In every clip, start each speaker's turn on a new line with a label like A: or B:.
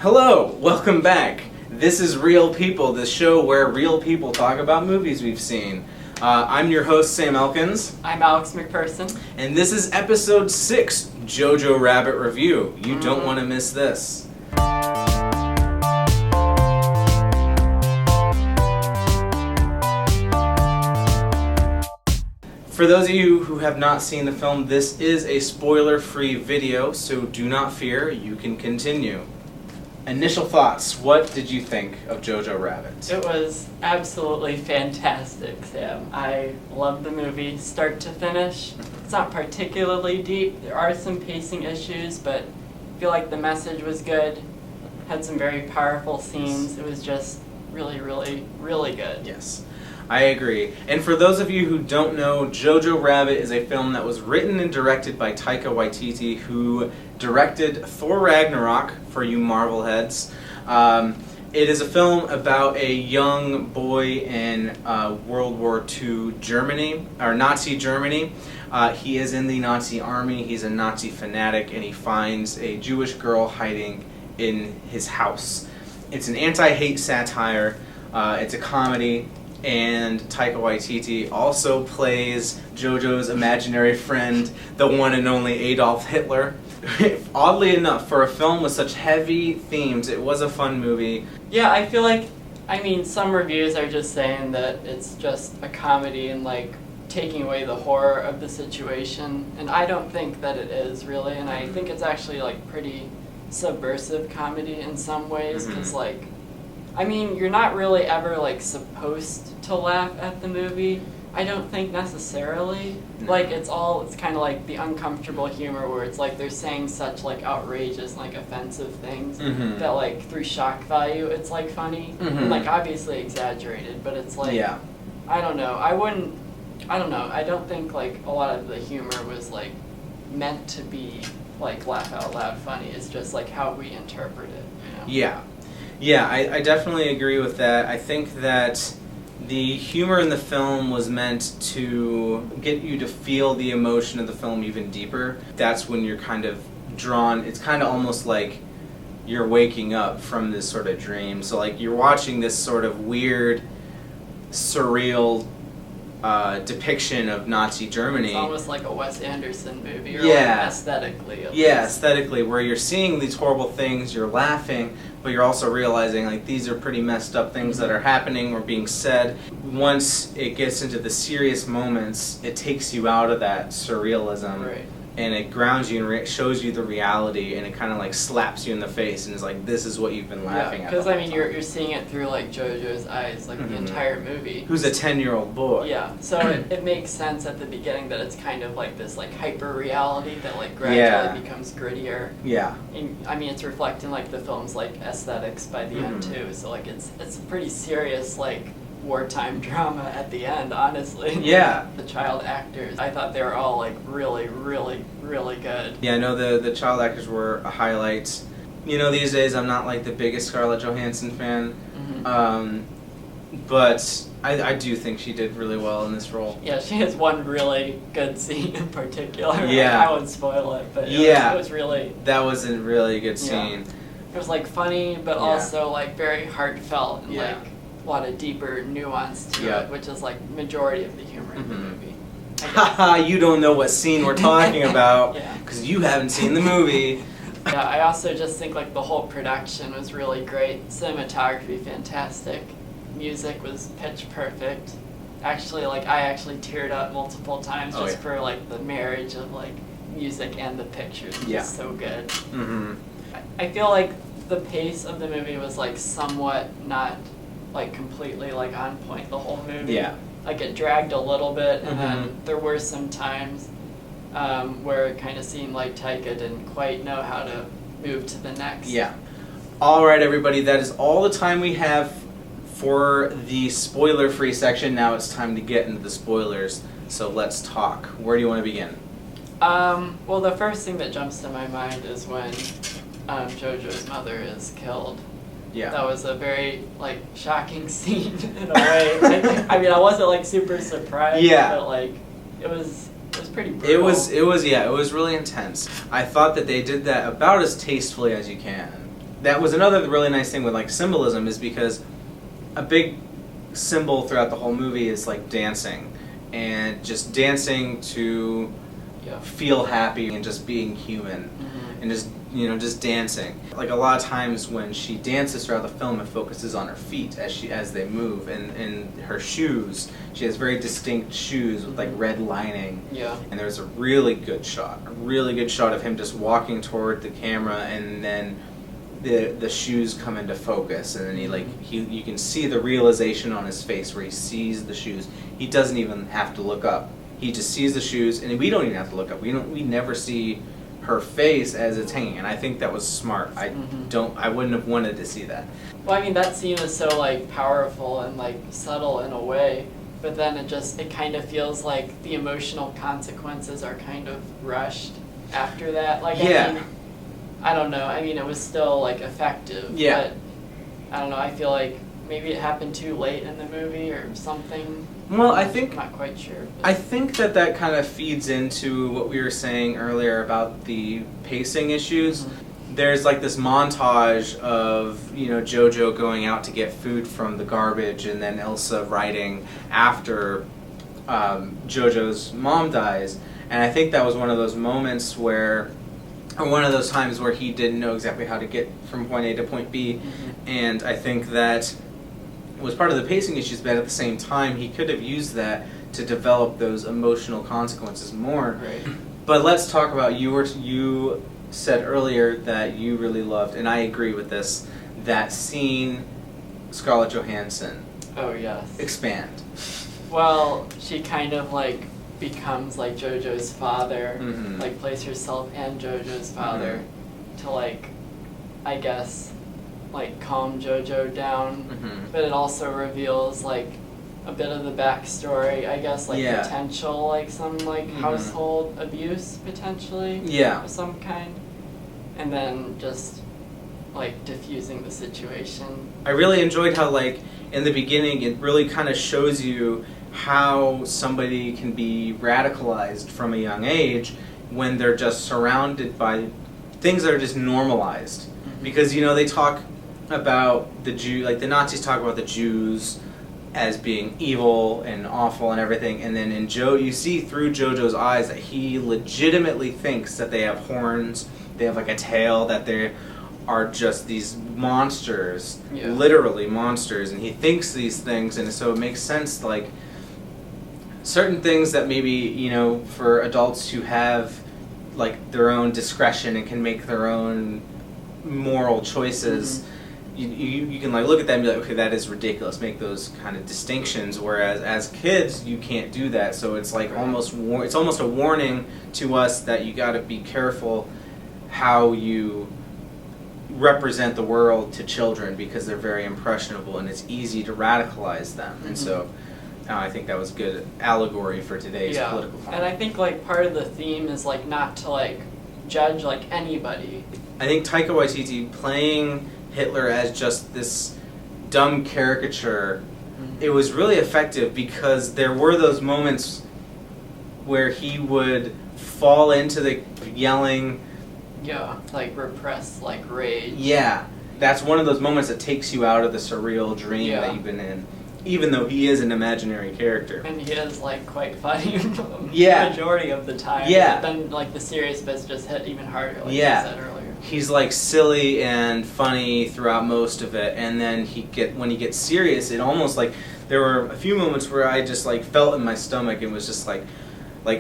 A: Hello, welcome back. This is Real People, the show where real people talk about movies we've seen. I'm your host, Sam Elkins.
B: I'm Alex McPherson.
A: And this is episode 6, JoJo Rabbit Review. You don't want to miss this. For those of you who have not seen the film, this is a spoiler-free video, so do not fear, you can continue. Initial thoughts, what did you think of JoJo Rabbit?
B: It was absolutely fantastic, Sam. I loved the movie, start to finish. It's not particularly deep. There are some pacing issues, but I feel like the message was good. Had some very powerful scenes. It was just really, really, really good.
A: Yes, I agree. And for those of you who don't know, JoJo Rabbit is a film that was written and directed by Taika Waititi, who directed Thor Ragnarok, for you Marvel heads. It is a film about a young boy in World War II Germany, or Nazi Germany. He is in the Nazi army, he's a Nazi fanatic, and he finds a Jewish girl hiding in his house. It's an anti-hate satire, it's a comedy, and Taika Waititi also plays JoJo's imaginary friend, the one and only Adolf Hitler. Oddly enough, for a film with such heavy themes, it was a fun movie.
B: Yeah, I feel like, some reviews are just saying that it's just a comedy and taking away the horror of the situation, and I don't think that it is really, and I think it's actually pretty subversive comedy in some ways, because you're not really ever supposed to laugh at the movie. I don't think necessarily.
A: No.
B: It's kind of like the uncomfortable humor where it's they're saying such outrageous offensive things that through shock value it's funny and obviously exaggerated, but it's
A: yeah.
B: I don't know. I don't think a lot of the humor was meant to be laugh out loud funny. It's just how we interpret it, you know?
A: Yeah, I definitely agree with that. I think that the humor in the film was meant to get you to feel the emotion of the film even deeper. That's when you're kind of drawn. It's kind of almost like you're waking up from this sort of dream. So you're watching this sort of weird, surreal depiction of Nazi Germany.
B: It's almost like a Wes Anderson movie, or aesthetically.
A: Aesthetically, where you're seeing these horrible things, you're laughing, but you're also realizing these are pretty messed up things that are happening or being said. Once it gets into the serious moments, it takes you out of that surrealism.
B: Right.
A: And it grounds you and shows you the reality, and it kind of slaps you in the face and is this is what you've been laughing at.
B: Because you're seeing it through JoJo's eyes, the entire movie.
A: Who's a 10-year-old boy.
B: Yeah, so it makes sense at the beginning that it's kind of this hyper reality that gradually becomes grittier.
A: Yeah.
B: And, it's reflecting the film's aesthetics by the end too. So it's a pretty serious wartime drama at the end, honestly.
A: Yeah.
B: The child actors, I thought they were all really, really, really good.
A: Yeah, I know the child actors were a highlight. These days I'm not the biggest Scarlett Johansson fan, but I do think she did really well in this role.
B: Yeah, she has one really good scene in particular.
A: Yeah.
B: I won't spoil it, but it was really...
A: That was a really good scene.
B: Yeah. It was funny, but also very heartfelt and a lot of deeper nuance to it, which is majority of the humor in the movie.
A: Haha, you don't know what scene we're talking about because you haven't seen the movie.
B: Yeah, I also just think the whole production was really great. Cinematography fantastic. Music was pitch perfect. Actually, I actually teared up multiple times for the marriage of music and the pictures. It's just so good. I feel the pace of the movie was somewhat not completely on point the whole movie.
A: Yeah.
B: It dragged a little bit, and then there were some times where it kind of seemed like Taika didn't quite know how to move to the next.
A: Yeah. All right, everybody, that is all the time we have for the spoiler-free section. Now it's time to get into the spoilers, so let's talk. Where do you want to begin?
B: Well, the first thing that jumps to my mind is when JoJo's mother is killed.
A: Yeah.
B: That was a very shocking scene in a way. I wasn't super surprised.
A: Yeah.
B: But it was pretty brutal.
A: It was really intense. I thought that they did that about as tastefully as you can. that was another really nice thing with like symbolism, is because a big symbol throughout the whole movie is like dancing, and just dancing to feel happy and just being human, and just just dancing. Like a lot of times when she dances throughout the film, it focuses on her feet as they move, and her shoes. She has very distinct shoes with like red lining. Yeah. And there's a really good shot of him just walking toward the camera, and then the shoes come into focus, and then you can see the realization on his face where he sees the shoes. He doesn't even have to look up. He just sees the shoes, and we don't even have to look up. We never see her face as it's hanging, and I think that was smart. I wouldn't have wanted to see that.
B: Well, I mean, that scene is so like powerful and like subtle in a way, but then it kind of feels like the emotional consequences are kind of rushed after that. Like, I don't know. I mean, it was still like effective. Yeah. But I don't know. I feel like maybe it happened too late in the movie or something.
A: Well, I'm
B: not quite sure.
A: I think that kind of feeds into what we were saying earlier about the pacing issues. There's like this montage of JoJo going out to get food from the garbage, and then Elsa writing after JoJo's mom dies, and I think that was one of those moments where, or one of those times where he didn't know exactly how to get from point A to point B, and I think that was part of the pacing issues, but at the same time he could have used that to develop those emotional consequences more. Right. But let's talk about, you said earlier that you really loved, and I agree with this, that scene, Scarlett Johansson.
B: Oh yes.
A: Expand.
B: Well, she kind of like becomes like JoJo's father, like plays herself and JoJo's father to like, I guess, like calm JoJo down, but it also reveals like a bit of the backstory, I guess, like potential, like some like household abuse potentially, of some kind, and then just like diffusing the situation. I
A: really enjoyed how like in the beginning it really kind of shows you how somebody can be radicalized from a young age when they're just surrounded by things that are just normalized, because they talk about the Jew, like the Nazis talk about the Jews as being evil and awful and everything, and then you see through JoJo's eyes that he legitimately thinks that they have horns, they have like a tail, that they are just these monsters, literally monsters, and he thinks these things, and so it makes sense, like certain things that maybe for adults who have like their own discretion and can make their own moral choices. You can like look at that and be like, okay, that is ridiculous. Make those kind of distinctions. Whereas as kids, you can't do that. So it's like it's almost a warning to us that you got to be careful how you represent the world to children, because they're very impressionable and it's easy to radicalize them. And so I think that was a good allegory for today's political climate.
B: And I think like part of the theme is like not to like judge like anybody.
A: I think Taika Waititi playing Hitler as just this dumb caricature, it was really effective, because there were those moments where he would fall into the yelling.
B: Like repressed like rage.
A: Yeah, that's one of those moments that takes you out of the surreal dream that you've been in, even though he is an imaginary character.
B: And he is like quite funny the majority of the time. But then like the serious bits just hit even harder, like you said earlier.
A: He's like silly and funny throughout most of it, and then when he gets serious, it almost like there were a few moments where I just like felt in my stomach and was just like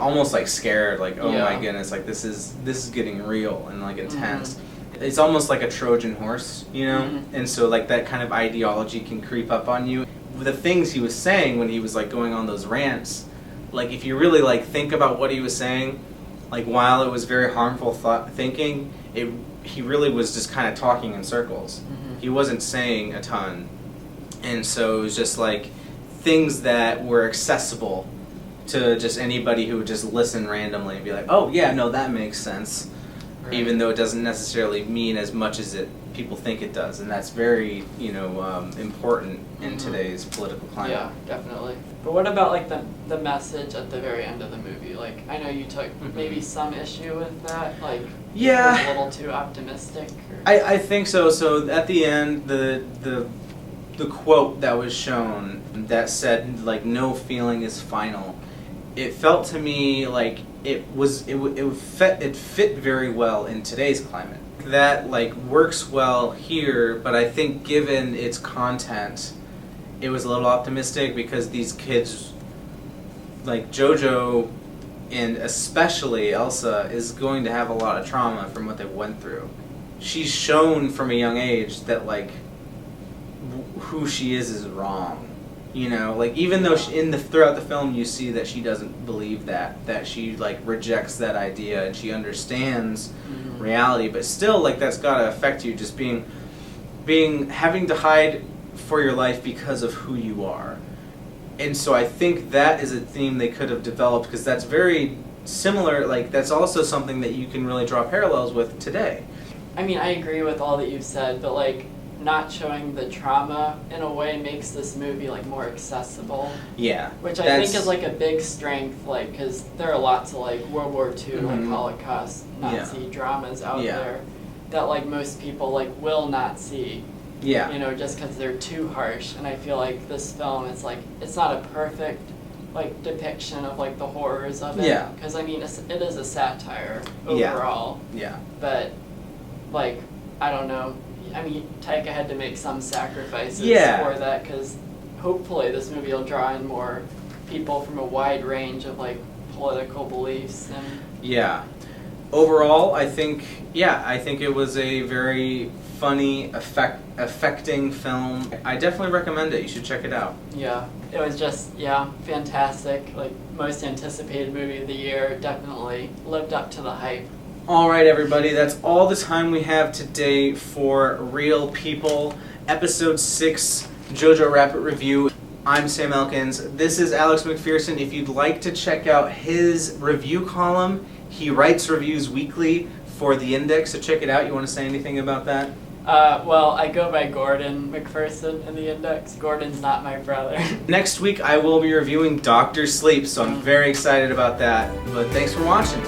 A: almost like scared, like oh my goodness, like this is getting real and like intense. It's almost like a Trojan horse, and so like that kind of ideology can creep up on you. The things he was saying when he was like going on those rants, like if you really like think about what he was saying, like while it was very harmful thinking, he really was just kind of talking in circles. He wasn't saying a ton, and so it was just like things that were accessible to just anybody who would just listen randomly and be like, oh yeah, no, that makes sense, even though it doesn't necessarily mean as much as it people think it does, and that's very, important in today's political climate.
B: Yeah, definitely. But what about like the message at the very end of the movie? Like, I know you took maybe some issue with that. Like,
A: yeah,
B: it was a little too optimistic.
A: I think so. So at the end, the quote that was shown that said like no feeling is final. It felt to me like it fit very well in today's climate. That like works well here, but I think given its content, it was a little optimistic because these kids, like JoJo, and especially Elsa, is going to have a lot of trauma from what they went through. She's shown from a young age that like who she is wrong. Like even though throughout the film you see that she doesn't believe that she like rejects that idea and she understands reality, but still like that's gotta affect you, just having to hide for your life because of who you are. And so I think that is a theme they could have developed, because that's very similar, like that's also something that you can really draw parallels with today.
B: I mean, I agree with all that you've said, but like not showing the trauma in a way makes this movie like more accessible.
A: Yeah.
B: Which I think is like a big strength, like, because there are lots of like World War II, like Holocaust, Nazi dramas out there that like most people like will not see.
A: Yeah.
B: Just because they're too harsh. And I feel like this film is like, it's not a perfect like depiction of like the horrors of it.
A: Yeah.
B: Because I mean, it is a satire overall.
A: Yeah.
B: But like, I don't know. I mean, Taika had to make some sacrifices for that, because hopefully this movie will draw in more people from a wide range of like political beliefs and.
A: Yeah. Overall, I think it was a very funny, affecting film. I definitely recommend it. You should check it out.
B: Yeah, it was just fantastic. Like most anticipated movie of the year. Definitely lived up to the hype.
A: Alright everybody, that's all the time we have today for Real People, Episode 6, JoJo Rabbit Review. I'm Sam Elkins. This is Alex McPherson. If you'd like to check out his review column, he writes reviews weekly for The Index, so check it out. You want to say anything about that?
B: Well, I go by Gordon McPherson in The Index. Gordon's not my brother.
A: Next week I will be reviewing Dr. Sleep, so I'm very excited about that. But thanks for watching.